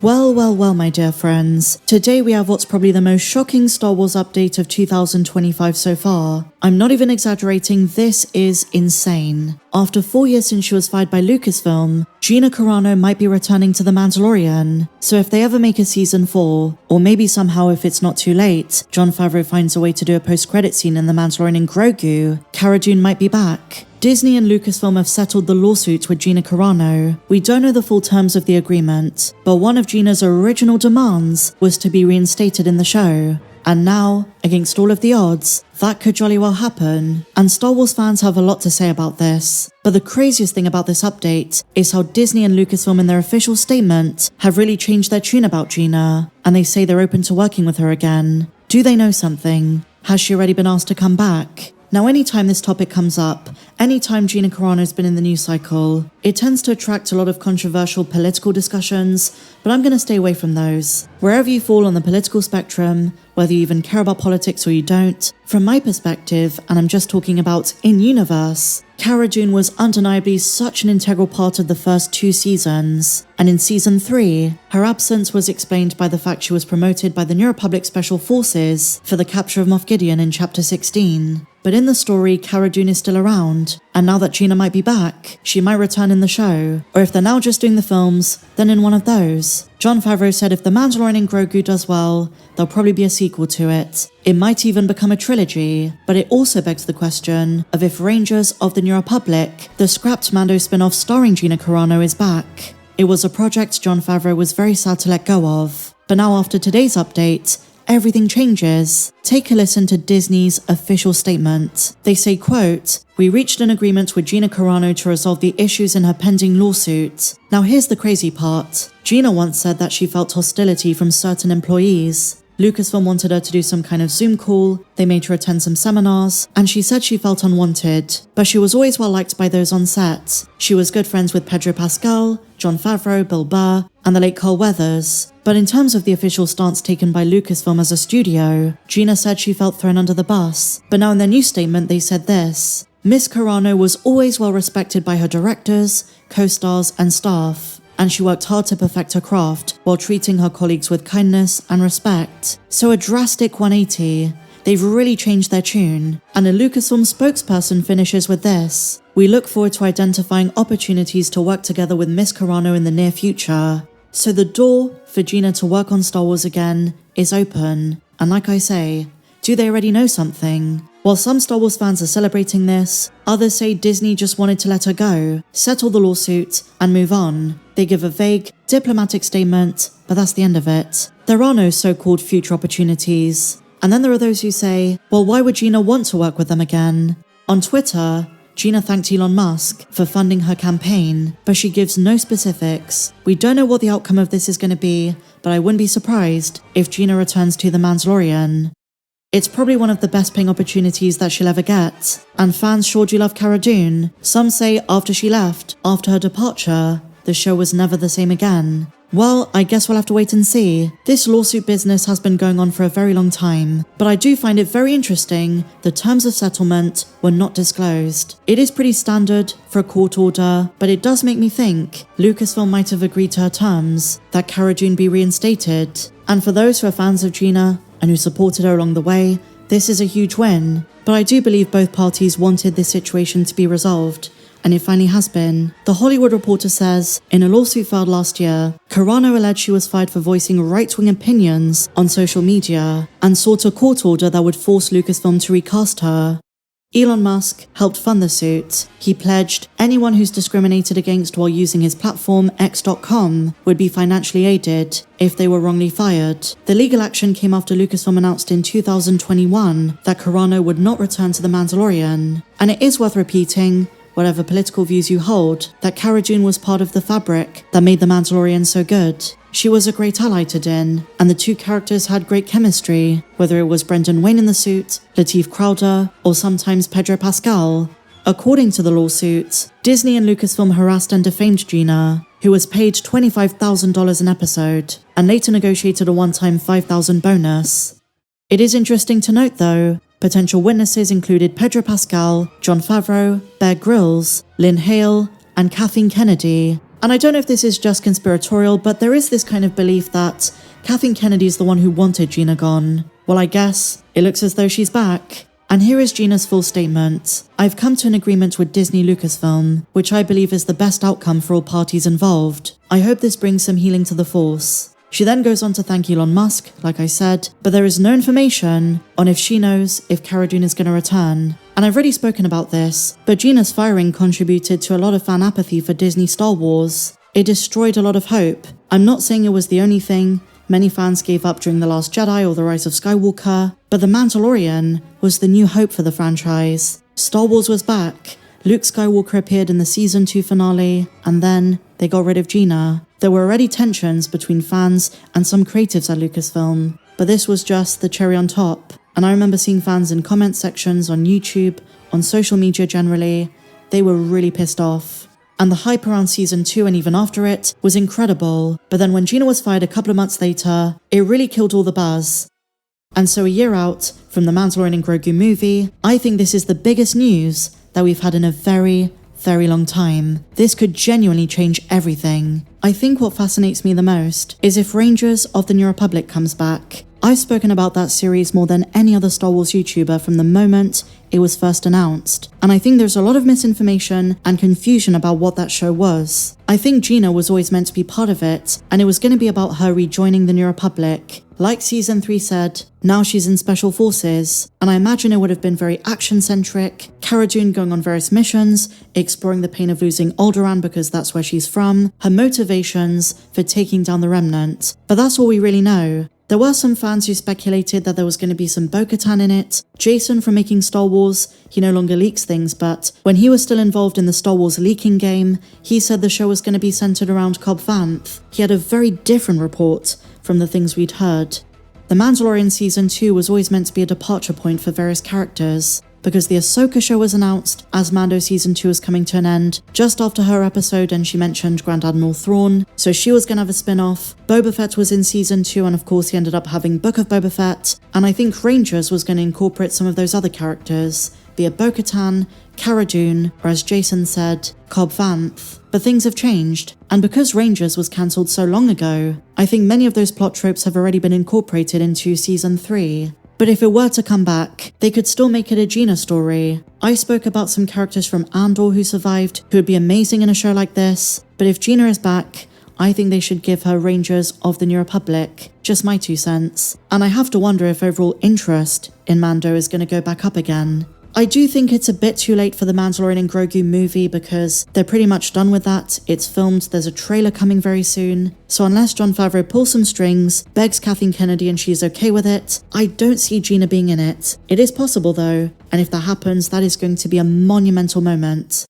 Well, my dear friends. Today we have what's probably the most shocking Star Wars update of 2025 so far. I'm not even exaggerating, this is insane. After 4 years since she was fired by Lucasfilm, Gina Carano might be returning to The Mandalorian. So if they ever make a season 4, or maybe somehow if it's not too late, Jon Favreau finds a way to do a post-credit scene in The Mandalorian and Grogu, Cara Dune might be back. Disney and Lucasfilm have settled the lawsuit with Gina Carano. We don't know the full terms of the agreement, but one of Gina's original demands was to be reinstated in the show. And now, against all of the odds, that could jolly well happen. And Star Wars fans have a lot to say about this. But the craziest thing about this update is how Disney and Lucasfilm in their official statement have really changed their tune about Gina, and they say they're open to working with her again. Do they know something? Has she already been asked to come back? Now, anytime this topic comes up, anytime Gina Carano's been in the news cycle, it tends to attract a lot of controversial political discussions, but I'm going to stay away from those. Wherever you fall on the political spectrum, whether you even care about politics or you don't, from my perspective, and I'm just talking about in-universe, Cara Dune was undeniably such an integral part of the first 2 seasons, and in season 3, her absence was explained by the fact she was promoted by the New Republic Special Forces for the capture of Moff Gideon in chapter 16. But in the story, Cara Dune is still around, and now that Gina might be back, she might return in the show, or if they're now just doing the films, then in one of those. Jon Favreau said if The Mandalorian and Grogu does well, there'll probably be a sequel to it. It might even become a trilogy, but it also begs the question of if Rangers of the New Republic, the scrapped Mando spin-off starring Gina Carano, is back. It was a project Jon Favreau was very sad to let go of. But now after today's update, everything changes. Take a listen to Disney's official statement. They say, quote, "We reached an agreement with Gina Carano to resolve the issues in her pending lawsuit." Now here's the crazy part. Gina once said that she felt hostility from certain employees. Lucasfilm wanted her to do some kind of Zoom call, they made her attend some seminars, and she said she felt unwanted. But she was always well liked by those on set. She was good friends with Pedro Pascal, Jon Favreau, Bill Burr, and the late Carl Weathers. But in terms of the official stance taken by Lucasfilm as a studio, Gina said she felt thrown under the bus. But now in their new statement they said this: Miss Carano was always well respected by her directors, co-stars, and staff, and she worked hard to perfect her craft while treating her colleagues with kindness and respect. So a drastic 180. They've really changed their tune. And a Lucasfilm spokesperson finishes with this: "We look forward to identifying opportunities to work together with Miss Carano in the near future." So the door for Gina to work on Star Wars again is open. And like I say, do they already know something? While some Star Wars fans are celebrating this, others say Disney just wanted to let her go, settle the lawsuit, and move on. They give a vague, diplomatic statement, but that's the end of it. There are no so-called future opportunities. And then there are those who say, well, why would Gina want to work with them again? On Twitter, Gina thanked Elon Musk for funding her campaign, but she gives no specifics. We don't know what the outcome of this is going to be, but I wouldn't be surprised if Gina returns to The Mandalorian. It's probably one of the best paying opportunities that she'll ever get, and fans sure do love Cara Dune. Some say after she left, after her departure, the show was never the same again. Well, I guess we'll have to wait and see. This lawsuit business has been going on for a very long time, but I do find it very interesting the terms of settlement were not disclosed. It is pretty standard for a court order, but it does make me think Lucasfilm might have agreed to her terms, that Cara Dune be reinstated. And for those who are fans of Gina, and who supported her along the way, this is a huge win. But I do believe both parties wanted this situation to be resolved, and it finally has been. The Hollywood Reporter says, in a lawsuit filed last year, Carano alleged she was fired for voicing right-wing opinions on social media, and sought a court order that would force Lucasfilm to recast her. Elon Musk helped fund the suit. He pledged anyone who's discriminated against while using his platform X.com would be financially aided if they were wrongly fired. The legal action came after Lucasfilm announced in 2021 that Carano would not return to The Mandalorian. And it is worth repeating, whatever political views you hold, that Cara Dune was part of the fabric that made The Mandalorian so good. She was a great ally to Din, and the two characters had great chemistry, whether it was Brendan Wayne in the suit, Lateef Crowder, or sometimes Pedro Pascal. According to the lawsuit, Disney and Lucasfilm harassed and defamed Gina, who was paid $25,000 an episode, and later negotiated a one-time $5,000 bonus. It is interesting to note, though, potential witnesses included Pedro Pascal, Jon Favreau, Bear Grylls, Lynn Hale, and Kathleen Kennedy. And I don't know if this is just conspiratorial, but there is this kind of belief that Kathleen Kennedy is the one who wanted Gina gone. Well, I guess it looks as though she's back. And here is Gina's full statement. I've come to an agreement with Disney Lucasfilm, which I believe is the best outcome for all parties involved. I hope this brings some healing to the Force. She then goes on to thank Elon Musk, like I said, but there is no information on if she knows if Cara Dune is going to return. And I've already spoken about this, but Gina's firing contributed to a lot of fan apathy for Disney Star Wars. It destroyed a lot of hope. I'm not saying it was the only thing. Many fans gave up during The Last Jedi or The Rise of Skywalker, but The Mandalorian was the new hope for the franchise. Star Wars was back. Luke Skywalker appeared in the Season 2 finale, and then they got rid of Gina. There were already tensions between fans and some creatives at Lucasfilm, but this was just the cherry on top. And I remember seeing fans in comment sections on YouTube, on social media generally. They were really pissed off. And the hype around Season 2 and even after it was incredible, but then when Gina was fired a couple of months later, it really killed all the buzz. And so a year out from the Mandalorian and Grogu movie, I think this is the biggest news that we've had in a very long time. This could genuinely change everything. I think what fascinates me the most is if Rangers of the New Republic comes back. I've spoken about that series more than any other Star Wars YouTuber from the moment it was first announced, and I think there's a lot of misinformation and confusion about what that show was. I think Gina was always meant to be part of it, and it was going to be about her rejoining the New Republic. Like Season 3 said, now she's in Special Forces, and I imagine it would have been very action-centric, Cara Dune going on various missions, exploring the pain of losing Alderaan because that's where she's from, her motivations for taking down the Remnant. But that's all we really know. There were some fans who speculated that there was going to be some Bo-Katan in it. Jason from Making Star Wars, he no longer leaks things, but when he was still involved in the Star Wars leaking game, he said the show was going to be centered around Cobb Vanth. He had a very different report from the things we'd heard. The Mandalorian Season 2 was always meant to be a departure point for various characters, because the Ahsoka show was announced as Mando Season 2 was coming to an end just after her episode, and she mentioned Grand Admiral Thrawn, so she was going to have a spin-off. Boba Fett was in Season 2, and of course he ended up having Book of Boba Fett, and I think Rangers was going to incorporate some of those other characters, be it Bo-Katan, Cara Dune, or as Jason said, Cobb Vanth. But things have changed, and because Rangers was cancelled so long ago, I think many of those plot tropes have already been incorporated into Season 3. But if it were to come back, they could still make it a Gina story. I spoke about some characters from Andor who survived, who would be amazing in a show like this, but if Gina is back, I think they should give her Rangers of the New Republic. Just my 2 cents. And I have to wonder if overall interest in Mando is going to go back up again. I do think it's a bit too late for the Mandalorian and Grogu movie because they're pretty much done with that. It's filmed, there's a trailer coming very soon. So unless Jon Favreau pulls some strings, begs Kathleen Kennedy and she's okay with it, I don't see Gina being in it. It is possible though, and if that happens, that is going to be a monumental moment.